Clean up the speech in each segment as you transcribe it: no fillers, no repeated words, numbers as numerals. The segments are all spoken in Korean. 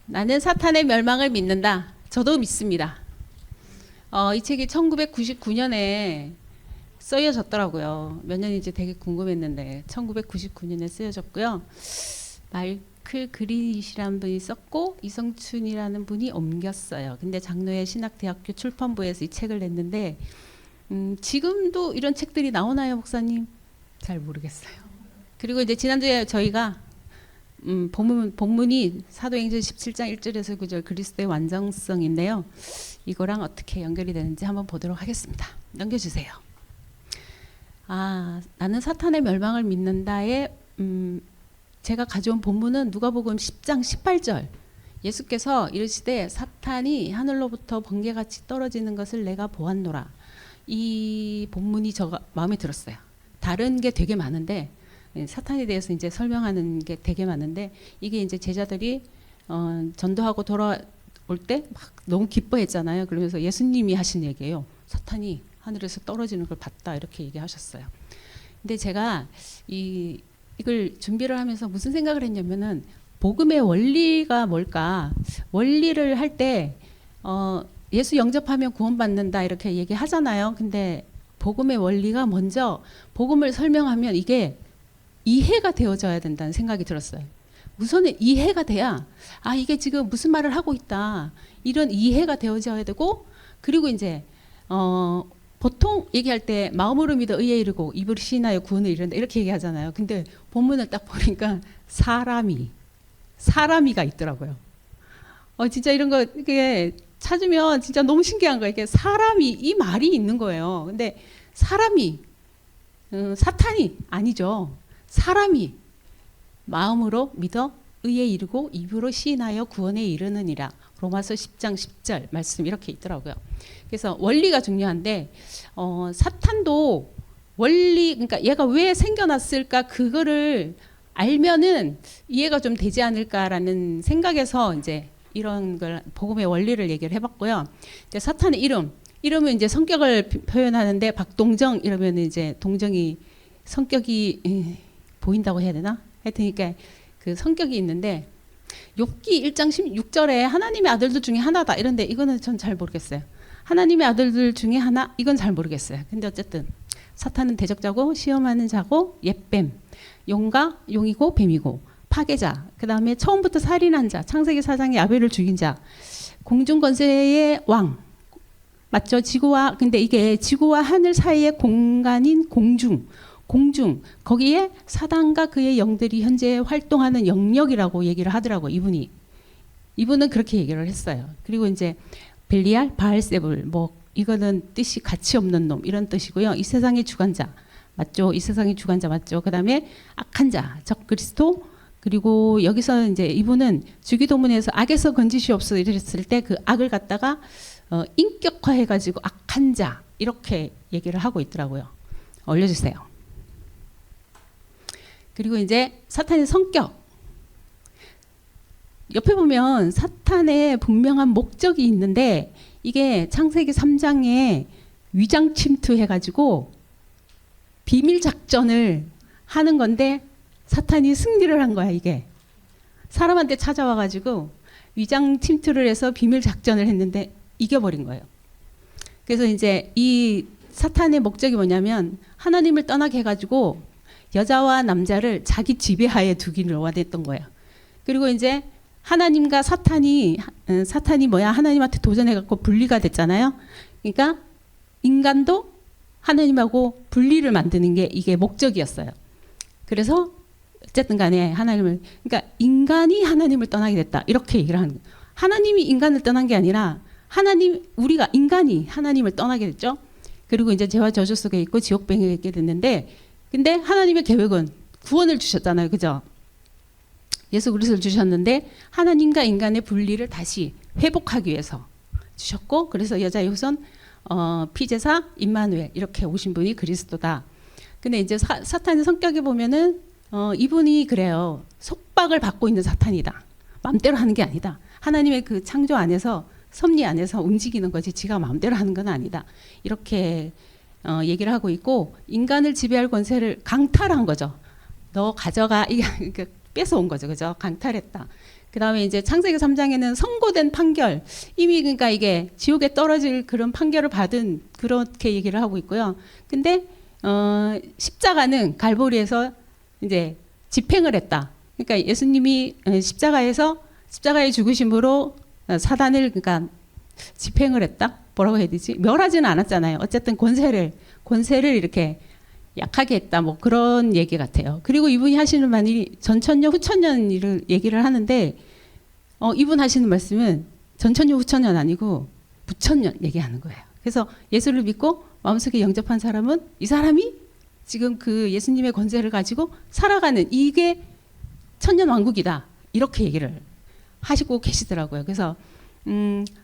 나는 사탄의 멸망을 믿는다. 저도 믿습니다. 이 책이 1999년에 쓰여졌더라고요. 몇 년인지 되게 궁금했는데 1999년에 쓰여졌고요. 마이클 그린이라는 분이 썼고 이성춘이라는 분이 옮겼어요. 근데 장로의 신학대학교 출판부에서 이 책을 냈는데 지금도 이런 책들이 나오나요, 목사님? 잘 모르겠어요. 그리고 이제 지난주에 저희가 본문이 사도행전 17장 1절에서 9절 그리스도의 완전성인데요. 이거랑 어떻게 연결이 되는지 한번 보도록 하겠습니다. 넘겨주세요. 나는 사탄의 멸망을 믿는다에 제가 가져온 본문은 누가복음 10장 18절. 예수께서 이르시되 사탄이 하늘로부터 번개같이 떨어지는 것을 내가 보았노라. 이 본문이 제가 마음에 들었어요. 다른 게 되게 많은데 사탄에 대해서 이제 설명하는 게 되게 많은데 이게 이제 제자들이 전도하고 돌아올 때 막 너무 기뻐했잖아요. 그러면서 예수님이 하신 얘기예요. 사탄이 하늘에서 떨어지는 걸 봤다 이렇게 얘기하셨어요. 근데 제가 이걸 준비를 하면서 무슨 생각을 했냐면은 복음의 원리가 뭘까? 원리를 할 때 예수 영접하면 구원받는다 이렇게 얘기하잖아요. 근데 복음의 원리가 먼저 복음을 설명하면 이게 이해가 되어져야 된다는 생각이 들었어요. 우선은 이해가 돼야 이게 지금 무슨 말을 하고 있다 이런 이해가 되어져야 되고 그리고 이제 보통 얘기할 때 마음으로 믿어 의에 이르고 입으로 시인하여 구원을 이룬다 이렇게 얘기하잖아요. 근데 본문을 딱 보니까 사람이가 있더라고요. 진짜 이런 거 이게 찾으면 진짜 너무 신기한 거예요. 이게 사람이 이 말이 있는 거예요. 근데 사람이 사탄이 아니죠. 사람이 마음으로 믿어 의에 이르고 입으로 시인하여 구원에 이르느니라. 로마서 10장 10절 말씀 이렇게 있더라고요. 그래서 원리가 중요한데 사탄도 원리 그러니까 얘가 왜 생겨났을까 그거를 알면은 이해가 좀 되지 않을까라는 생각에서 이제 이런 걸 복음의 원리를 얘기를 해봤고요. 이제 사탄의 이름은 이제 성격을 표현하는데 박동정 이러면 이제 동정이 성격이 보인다고 해야 되나? 하여튼 그러니까 그 성격이 있는데 욥기 1장 16절에 하나님의 아들들 중에 하나다 이런데 이거는 전 잘 모르겠어요. 하나님의 아들들 중에 하나 이건 잘 모르겠어요. 근데 어쨌든 사탄은 대적자고 시험하는 자고 옛뱀 용이고 뱀이고 파괴자 그 다음에 처음부터 살인한 자 창세기 4장에 아벨을 죽인 자 공중 권세의 왕 맞죠? 근데 이게 지구와 하늘 사이의 공간인 공중 거기에 사단과 그의 영들이 현재 활동하는 영역이라고 얘기를 하더라고. 이분은 그렇게 얘기를 했어요. 그리고 이제 벨리알 바알세불 이거는 뜻이 가치 없는 놈 이런 뜻이고요. 이 세상의 주관자 맞죠? 이 세상의 주관자 맞죠? 그다음에 악한 자 적그리스도 그리고 여기서 이제 이분은 주기도문에서 악에서 건지시옵소서 이랬을 때 그 악을 갖다가 인격화해가지고 악한 자 이렇게 얘기를 하고 있더라고요. 올려주세요. 그리고 이제 사탄의 성격. 옆에 보면 사탄의 분명한 목적이 있는데 이게 창세기 3장에 위장 침투해가지고 비밀 작전을 하는 건데 사탄이 승리를 한 거야 이게. 사람한테 찾아와가지고 위장 침투를 해서 비밀 작전을 했는데 이겨버린 거예요. 그래서 이제 이 사탄의 목적이 뭐냐면 하나님을 떠나게 해가지고 여자와 남자를 자기 지배하에 두기를 원했던 거예요. 그리고 이제 하나님과 사탄이 하나님한테 도전해갖고 분리가 됐잖아요. 그러니까 인간도 하나님하고 분리를 만드는 게 이게 목적이었어요. 그래서 어쨌든 간에 그러니까 인간이 하나님을 떠나게 됐다. 이렇게 얘기를 하는 거예요. 하나님이 인간을 떠난 게 아니라 우리가 인간이 하나님을 떠나게 됐죠. 그리고 이제 죄와 저주 속에 있고 지옥병에 있게 됐는데 근데 하나님의 계획은 구원을 주셨잖아요. 그죠? 예수 그리스도를 주셨는데 하나님과 인간의 분리를 다시 회복하기 위해서 주셨고 그래서 여자의 후손 피제사 임마누엘 이렇게 오신 분이 그리스도다. 근데 이제 사탄의 성격에 보면은 이분이 그래요. 속박을 받고 있는 사탄이다. 마음대로 하는 게 아니다. 하나님의 그 창조 안에서 섭리 안에서 움직이는 거지 지가 마음대로 하는 건 아니다. 이렇게 얘기를 하고 있고 인간을 지배할 권세를 강탈한 거죠. 너 가져가. 뺏어온 거죠. 그죠? 강탈했다. 그 다음에 이제 창세기 3장에는 선고된 판결, 이미 그러니까 이게 지옥에 떨어질 그런 판결을 받은 그렇게 얘기를 하고 있고요. 근데 십자가는 갈보리에서 이제 집행을 했다. 그러니까 예수님이 십자가의 죽으심으로 사단을 그러니까 집행을 했다. 뭐라고 해야 되지? 멸하지는 않았잖아요. 어쨌든 권세를 이렇게 약하게 했다. 뭐 그런 얘기 같아요. 그리고 이분이 하시는 말이 전천년, 후천년 을 얘기를 하는데 이분 하시는 말씀은 전천년, 후천년 아니고 부천년 얘기하는 거예요. 그래서 예수를 믿고 마음속에 영접한 사람은 이 사람이 지금 그 예수님의 권세를 가지고 살아가는 이게 천년 왕국이다. 이렇게 얘기를 하시고 계시더라고요. 그래서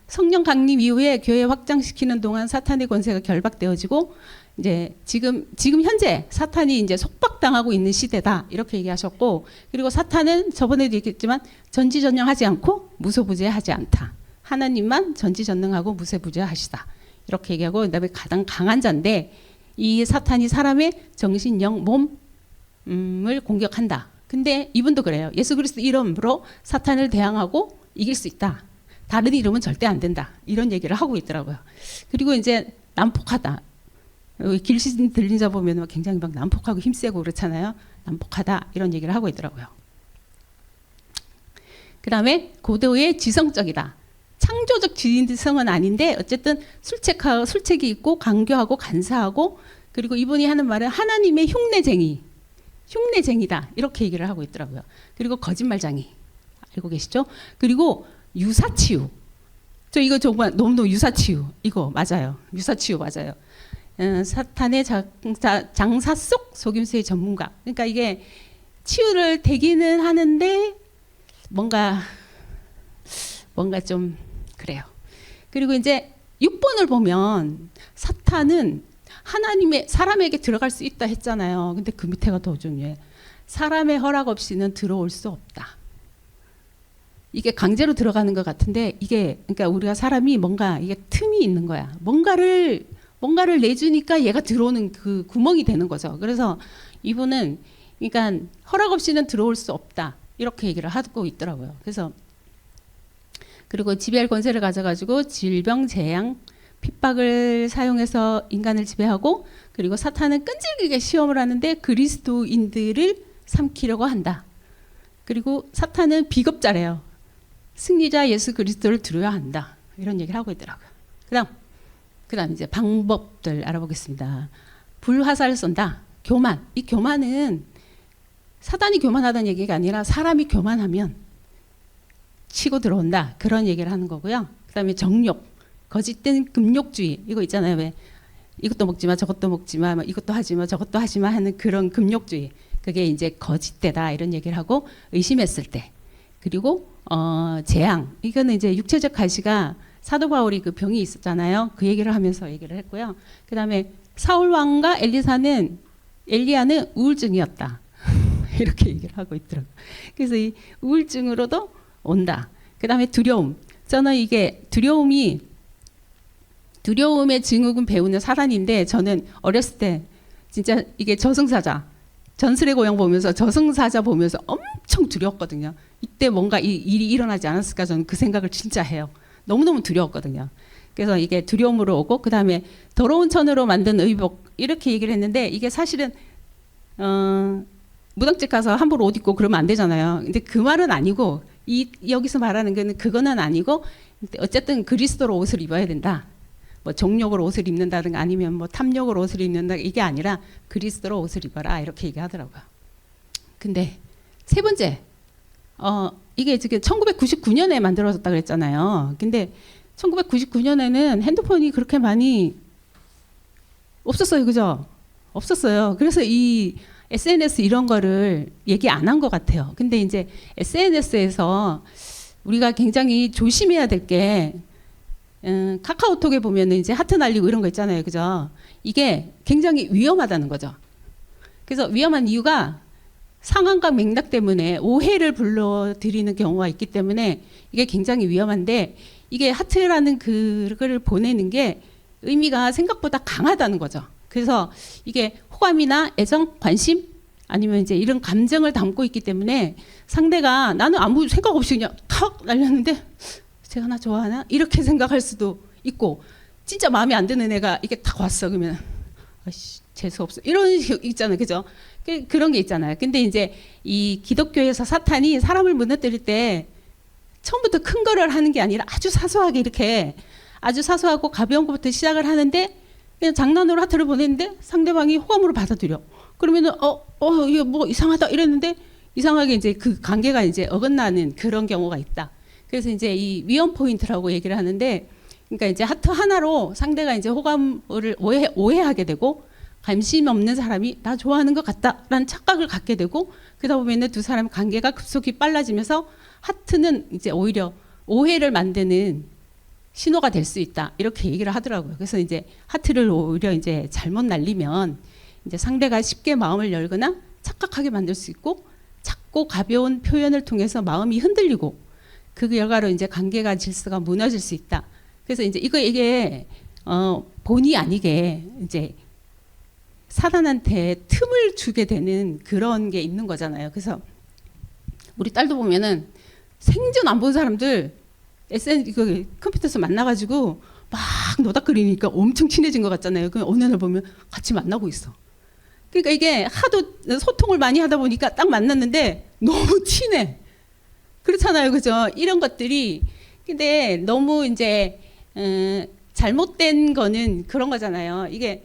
성령 강림 이후에 교회 확장시키는 동안 사탄의 권세가 결박되어지고 이제 지금 현재 사탄이 이제 속박당하고 있는 시대다 이렇게 얘기하셨고, 그리고 사탄은 저번에도 얘기했지만 전지전능하지 않고 무소부재하지 않다. 하나님만 전지전능하고 무소부재하시다 이렇게 얘기하고, 그다음에 가장 강한 자인데 이 사탄이 사람의 정신, 영, 몸을 공격한다. 근데 이분도 그래요. 예수 그리스도 이름으로 사탄을 대항하고 이길 수 있다. 다른 이름은 절대 안 된다. 이런 얘기를 하고 있더라고요. 그리고 이제 난폭하다. 길신 들린 자 보면 굉장히 막 난폭하고 힘세고 그렇잖아요. 난폭하다 이런 얘기를 하고 있더라고요. 그 다음에 고도의 지성적이다. 창조적 지성은 아닌데 어쨌든 술책이 있고 강교하고 간사하고, 그리고 이분이 하는 말은 하나님의 흉내쟁이다 이렇게 얘기를 하고 있더라고요. 그리고 거짓말쟁이 알고 계시죠? 그리고 유사치유. 저 이거 정말 너무너무 유사치유. 이거 맞아요. 유사치유 맞아요. 사탄의 장사 속 속임수의 전문가. 그러니까 이게 치유를 되기는 하는데 뭔가 좀 그래요. 그리고 이제 6번을 보면 사탄은 사람에게 들어갈 수 있다 했잖아요. 근데 그 밑에가 더 중요해. 사람의 허락 없이는 들어올 수 없다. 이게 강제로 들어가는 것 같은데 이게 그러니까 우리가 사람이 뭔가 이게 틈이 있는 거야. 뭔가를 내주니까 얘가 들어오는 그 구멍이 되는 거죠. 그래서 이분은 그러니까 허락 없이는 들어올 수 없다 이렇게 얘기를 하고 있더라고요. 그래서 그리고 지배할 권세를 가져가지고 질병, 재앙, 핍박을 사용해서 인간을 지배하고, 그리고 사탄은 끈질기게 시험을 하는데 그리스도인들을 삼키려고 한다. 그리고 사탄은 비겁자래요. 승리자 예수 그리스도를 들어야 한다. 이런 얘기를 하고 있더라고요. 그다음 이제 방법들 알아보겠습니다. 불화살을 쏜다. 교만. 이 교만은 사단이 교만하다는 얘기가 아니라 사람이 교만하면 치고 들어온다. 그런 얘기를 하는 거고요. 그다음에 정욕. 거짓된 금욕주의. 이거 있잖아요. 왜 이것도 먹지 마, 저것도 먹지 마, 이것도 하지 마, 저것도 하지 마 하는 그런 금욕주의. 그게 이제 거짓되다 이런 얘기를 하고, 의심했을 때. 그리고 재앙. 이거는 이제 육체적 가시가 사도 바울이 그 병이 있었잖아요. 그 얘기를 하면서 얘기를 했고요. 그다음에 사울 왕과 엘리야는 우울증이었다. 이렇게 얘기를 하고 있더라고요. 그래서 이 우울증으로도 온다. 그다음에 두려움. 저는 이게 두려움의 증후군 배우는 사단인데, 저는 어렸을 때 진짜 이게 저승사자, 전설의 고향 보면서 저승사자 보면서 엄청 두려웠거든요. 이때 뭔가 이 일이 일어나지 않았을까, 저는 그 생각을 진짜 해요. 너무너무 두려웠거든요. 그래서 이게 두려움으로 오고, 그 다음에 더러운 천으로 만든 의복 이렇게 얘기를 했는데, 이게 사실은 무당집 가서 함부로 옷 입고 그러면 안 되잖아요. 근데 그 말은 아니고, 여기서 말하는 거는 그거는 아니고, 어쨌든 그리스도로 옷을 입어야 된다. 뭐 정욕으로 옷을 입는다든가 아니면 뭐 탐욕으로 옷을 입는다, 이게 아니라 그리스도로 옷을 입어라 이렇게 얘기하더라고요. 근데 세 번째, 이게 지금 1999년에 만들어졌다 그랬잖아요. 근데 1999년에는 핸드폰이 그렇게 많이 없었어요, 그죠? 없었어요. 그래서 이 SNS 이런 거를 얘기 안 한 것 같아요. 근데 이제 SNS에서 우리가 굉장히 조심해야 될 게, 카카오톡에 보면은 이제 하트 날리고 이런 거 있잖아요, 그죠? 이게 굉장히 위험하다는 거죠. 그래서 위험한 이유가 상황과 맥락 때문에 오해를 불러들이는 경우가 있기 때문에 이게 굉장히 위험한데, 이게 하트라는 그걸 보내는 게 의미가 생각보다 강하다는 거죠. 그래서 이게 호감이나 애정, 관심, 아니면 이제 이런 감정을 담고 있기 때문에 상대가 나는 아무 생각 없이 그냥 탁 날렸는데 제가 나 좋아하나? 이렇게 생각할 수도 있고 진짜 마음에 안 드는 애가 이게 딱 왔어. 그러면 아씨 재수 없어. 이런 식 있잖아요. 그죠? 그런 게 있잖아요. 근데 이제 이 기독교에서 사탄이 사람을 무너뜨릴 때 처음부터 큰 거를 하는 게 아니라 아주 사소하게 이렇게 아주 사소하고 가벼운 것부터 시작을 하는데 그냥 장난으로 하트를 보냈는데 상대방이 호감으로 받아들여. 그러면은 이거 뭐 이상하다 이랬는데 이상하게 이제 그 관계가 이제 어긋나는 그런 경우가 있다. 그래서 이제 이 위험 포인트라고 얘기를 하는데, 그러니까 이제 하트 하나로 상대가 이제 호감을 오해하게 되고 관심 없는 사람이 나 좋아하는 것 같다라는 착각을 갖게 되고 그러다 보면은 두 사람 관계가 급속히 빨라지면서 하트는 이제 오히려 오해를 만드는 신호가 될 수 있다 이렇게 얘기를 하더라고요. 그래서 이제 하트를 오히려 이제 잘못 날리면 이제 상대가 쉽게 마음을 열거나 착각하게 만들 수 있고 작고 가벼운 표현을 통해서 마음이 흔들리고 그 결과로 이제 관계가 질서가 무너질 수 있다. 그래서 이제 이게 본의 아니게 이제 사단한테 틈을 주게 되는 그런 게 있는 거잖아요. 그래서 우리 딸도 보면은 생전 안 본 사람들 컴퓨터에서 만나가지고 막 노닥거리니까 엄청 친해진 것 같잖아요. 그 어느 날 보면 같이 만나고 있어. 그러니까 이게 하도 소통을 많이 하다 보니까 딱 만났는데 너무 친해. 그렇잖아요. 그죠? 이런 것들이 근데 너무 이제 잘못된 거는 그런 거잖아요. 이게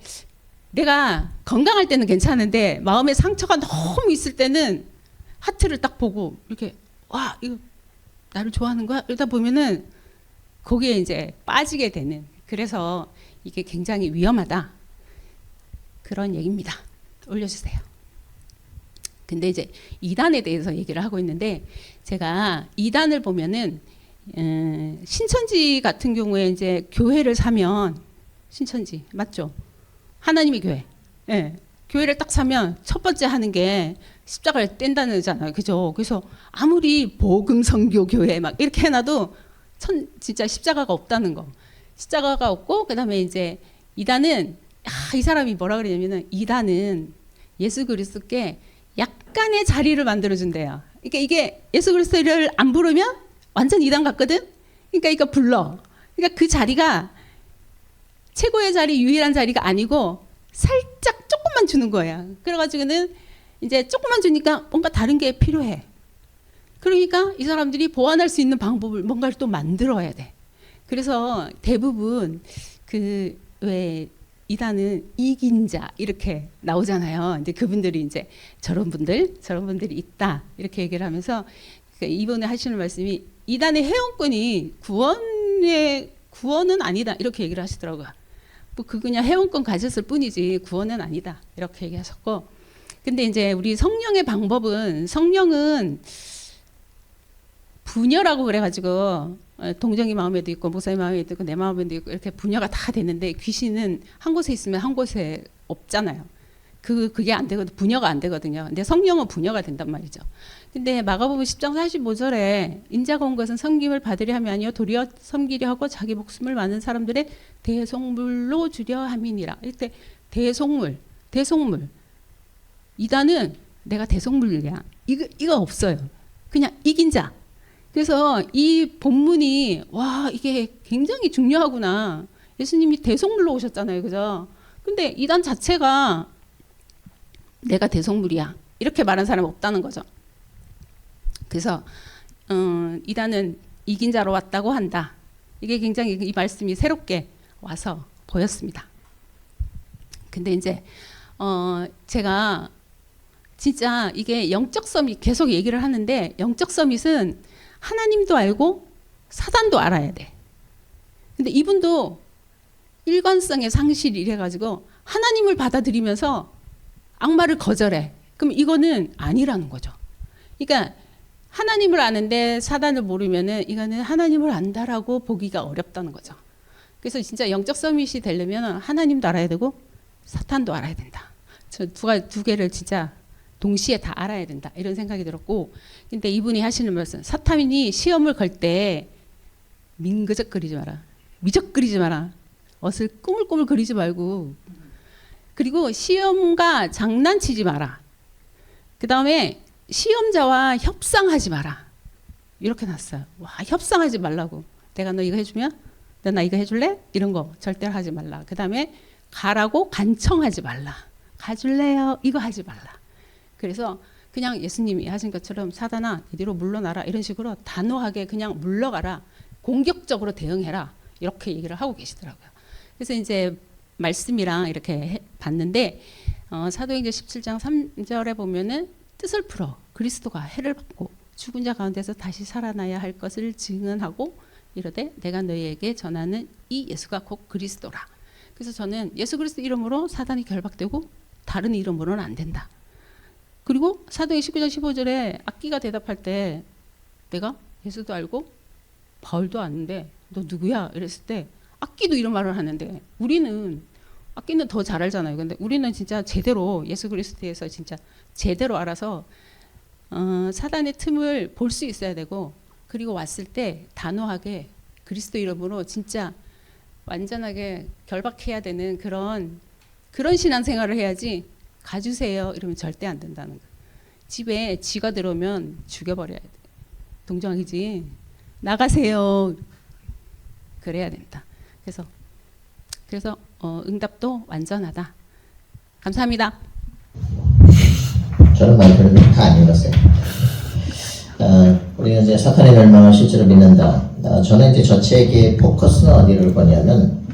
내가 건강할 때는 괜찮은데 마음에 상처가 너무 있을 때는 하트를 딱 보고 이렇게 와 이거 나를 좋아하는 거야? 이러다 보면은 거기에 이제 빠지게 되는 그래서 이게 굉장히 위험하다 그런 얘기입니다. 올려주세요. 근데 이제 이단에 대해서 얘기를 하고 있는데 제가 이단을 보면은 신천지 같은 경우에 이제 교회를 사면 신천지 맞죠? 하나님의 교회. 예. 교회를 딱 사면 첫 번째 하는 게 십자가를 뗀다는잖아요. 그죠? 그래서 아무리 복음 선교 교회 막 이렇게 해놔도 진짜 십자가가 없다는 거. 십자가가 없고 그다음에 이제 이단은 이 사람이 뭐라 그러냐면은 이단은 예수 그리스도께 약간의 자리를 만들어 준대요. 그러니까 이게 예수 그리스도를 안 부르면 완전 이단 같거든. 그러니까 이거 불러. 그러니까 그 자리가 최고의 자리, 유일한 자리가 아니고 살짝 조금만 주는 거야. 그래가지고는 이제 조금만 주니까 뭔가 다른 게 필요해. 그러니까 이 사람들이 보완할 수 있는 방법을 뭔가를 또 만들어야 돼. 그래서 대부분 그 왜 이단은 이긴 자 이렇게 나오잖아요. 근데 그분들이 이제 저런 분들이 있다 이렇게 얘기를 하면서 이번에 하시는 말씀이 이단의 회원권이 구원은 아니다 이렇게 얘기를 하시더라고요. 뭐 그냥 회원권 가졌을 뿐이지 구원은 아니다 이렇게 얘기하셨고, 근데 이제 우리 성령의 방법은 성령은 분열하고 그래가지고 동정이 마음에도 있고 목사님 마음에도 있고 내 마음에도 있고 이렇게 분열가 다 되는데 귀신은 한 곳에 있으면 한 곳에 없잖아요. 그게 안 되거든. 분열가 안 되거든요. 근데 성령은 분열가 된단 말이죠. 근데 마가복음 10장 45절에 인자가 온 것은 섬김을 받으려 함이 아니요 도리어 섬기려 하고 자기 목숨을 많은 사람들의 대속물로 주려 함이니라. 이때 대속물 이단은 내가 대속물이야. 이거 없어요. 그냥 이긴 자. 그래서 이 본문이 와 이게 굉장히 중요하구나. 예수님이 대속물로 오셨잖아요. 그죠? 근데 이단 자체가 내가 대속물이야. 이렇게 말한 사람 없다는 거죠. 그래서 이단은 이긴 자로 왔다고 한다. 이게 굉장히 이 말씀이 새롭게 와서 보였습니다. 근데 이제 제가 진짜 이게 영적 서밋 계속 얘기를 하는데 영적 서밋은 하나님도 알고 사단도 알아야 돼. 근데 이분도 일관성의 상실이 이래가지고 하나님을 받아들이면서 악마를 거절해. 그럼 이거는 아니라는 거죠. 그러니까 하나님을 아는데 사단을 모르면은 이거는 하나님을 안다라고 보기가 어렵다는 거죠. 그래서 진짜 영적 서밋이 되려면 하나님도 알아야 되고 사탄도 알아야 된다. 저 두 개를 진짜 동시에 다 알아야 된다. 이런 생각이 들었고, 근데 이분이 하시는 말씀, 사탄이 시험을 걸 때 민그적거리지 마라. 미적거리지 마라. 옷을 꾸물꾸물 그리지 말고, 그리고 시험과 장난치지 마라. 그 다음에 시험자와 협상하지 마라. 이렇게 놨어요. 와, 협상하지 말라고. 내가 너 이거 해주면 너 나 이거 해줄래? 이런 거 절대로 하지 말라. 그 다음에 가라고 간청하지 말라. 가줄래요? 이거 하지 말라. 그래서 그냥 예수님이 하신 것처럼 사단아 이리로 물러나라 이런 식으로 단호하게 그냥 물러가라. 공격적으로 대응해라. 이렇게 얘기를 하고 계시더라고요. 그래서 이제 말씀이랑 이렇게 봤는데 사도행전 17장 3절에 보면은 뜻을 풀어 그리스도가 해를 받고 죽은 자 가운데서 다시 살아나야 할 것을 증언하고 이르되 내가 너희에게 전하는 이 예수가 곧 그리스도라. 그래서 저는 예수 그리스도 이름으로 사단이 결박되고 다른 이름으로는 안 된다. 그리고 사도행전 19장 15절에 악기가 대답할 때 내가 예수도 알고 바울도 아는데 너 누구야? 이랬을 때 악기도 이런 말을 하는데 우리는 악기는 더 잘 알잖아요. 근데 우리는 진짜 제대로 예수 그리스도에서 진짜 제대로 알아서 사단의 틈을 볼 수 있어야 되고 그리고 왔을 때 단호하게 그리스도 이름으로 진짜 완전하게 결박해야 되는 그런 신앙생활을 해야지 가주세요 이러면 절대 안 된다는 거. 집에 쥐가 들어오면 죽여버려야 돼. 동정이지. 나가세요. 그래야 된다. 그래서 응답도 완전하다. 감사합니다. 저는 말씀을 다 안 읽었어요. 우리가 이제 사탄의 멸망을 실제로 믿는다. 저는 이제 저 책의 포커스는 어디를 보냐면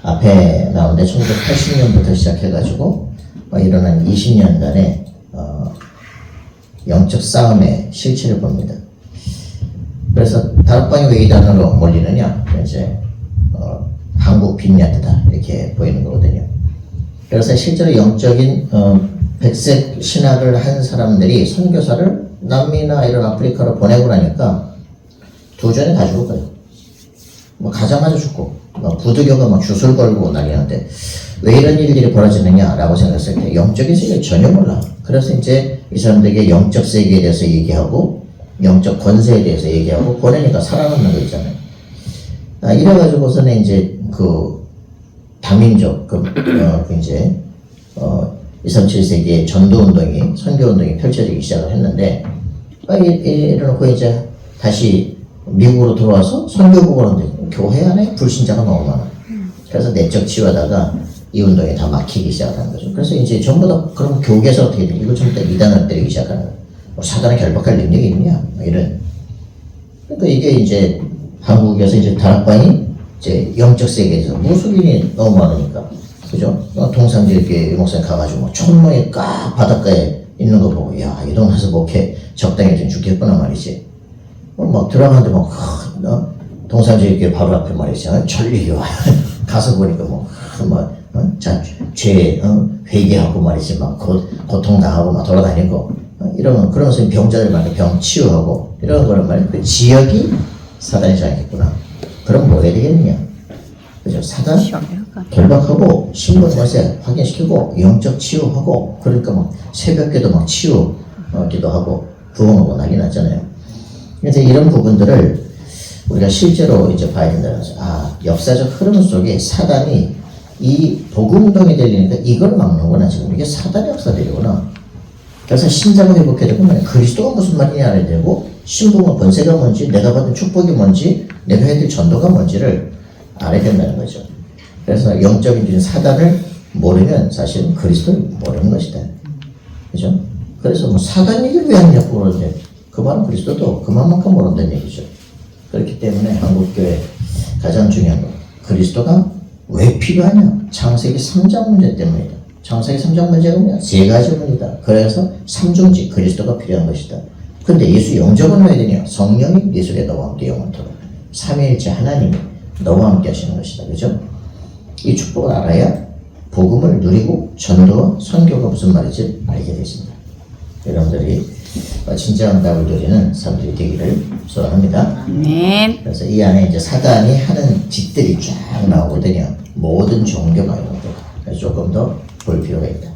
앞에 나오는데 1980년부터 시작해가지고 일어난 20년간의 영적 싸움의 실체를 봅니다. 그래서 다락방이 왜 이단으로 몰리느냐? 이제 한국 빈야트다 이렇게 보이는 거거든요. 그래서 실제로 영적인 백색 신학을 한 사람들이 선교사를 남미나 이런 아프리카로 보내고 나니까 두 전에 다 죽을 거예요. 뭐 가자마자 죽고 부두교가 막 주술 걸고 난리 났는데 왜 이런 일들이 벌어지느냐라고 생각했을 때 영적인 세계를 전혀 몰라. 그래서 이제 이 사람들에게 영적 세계에 대해서 얘기하고 영적 권세에 대해서 얘기하고 보내니까 살아남는 거 있잖아요. 이래가지고서는 이제 그 다민족 이제 237세기에 전도운동이 선교운동이 펼쳐지기 시작을 했는데 이래놓고 이제 다시 미국으로 들어와서 선교복을 하는데 교회 안에 불신자가 너무 많아. 그래서 내적 치유하다가 이 운동이 다 막히기 시작하는 거죠. 그래서 이제 전부 다 그럼 교계에서 어떻게 돼? 이거 좀 더 이단을 때리기 시작하는 거예요. 사단을 결박할 능력이 있냐? 이런. 그러니까 이게 이제 한국에서 이제 다락방이 이제 영적 세계에서 무속인이 너무 많으니까. 그죠? 동산지역에 목사님 가가지고 뭐 촌모에 까 바닷가에 있는 거 보고 야, 이 동네에서 목회 적당히 좀 죽겠구나 말이지. 막 들어가는데 막 동산지역에 바로 앞에 말이지. 천리기 와. 가서 보니까 죄 회개하고 말이지 막 고통당하고 막 돌아다니고 그러면서 병자들 말이야 병 치유하고 이런 거란 말이야. 그 지역이 사단이 장했구나. 그럼 뭐 해야 되겠느냐? 그죠? 사단 결박하고 신분 권세 확인시키고 영적 치유하고 그러니까 막 새벽에도 막 치유 기도하고 부흥하고 난리 났잖아요. 그래서 이런 부분들을 우리가 실제로 이제 봐야 된다는 거죠. 역사적 흐름 속에 사단이 이 복음운동이 들리니까 이걸 막는구나. 지금 이게 사단의 역사들이구나. 그래서 신자가 회복해야 되고 그리스도가 무슨 말이냐 알아야 되고 신분과 권세가 뭔지 내가 받은 축복이 뭔지 내가 해야 될 전도가 뭔지를 알아야 된다는 거죠. 그래서 영적인 사단을 모르면 사실은 그리스도를 모르는 것이다. 그죠? 그래서 뭐 사단 얘기를 왜 하냐고 그러는데 그 말은 그리스도도 그만큼 모른다는 얘기죠. 그렇기 때문에 한국교회 가장 중요한 건 그리스도가 왜 필요하냐? 창세기 3장 문제 때문이다. 창세기 3장 문제가 뭐냐? 세 가지 문이다. 그래서 삼중직 그리스도가 필요한 것이다. 근데 예수 영접은 왜 되냐? 성령이 네 속에 너와 함께 영원토록 삼위일체 하나님이 너와 함께 하시는 것이다. 그죠? 이 축복을 알아야 복음을 누리고 전도와 선교가 무슨 말인지 알게 되십니다. 여러분들이 진정한 답을 누리는 사람들이 되기를 소원합니다. 아멘. 그래서 이 안에 이제 사단이 하는 짓들이 쫙 나오거든요. 모든 종교가 이런 거. 그래서 조금 더 볼 필요가 있다.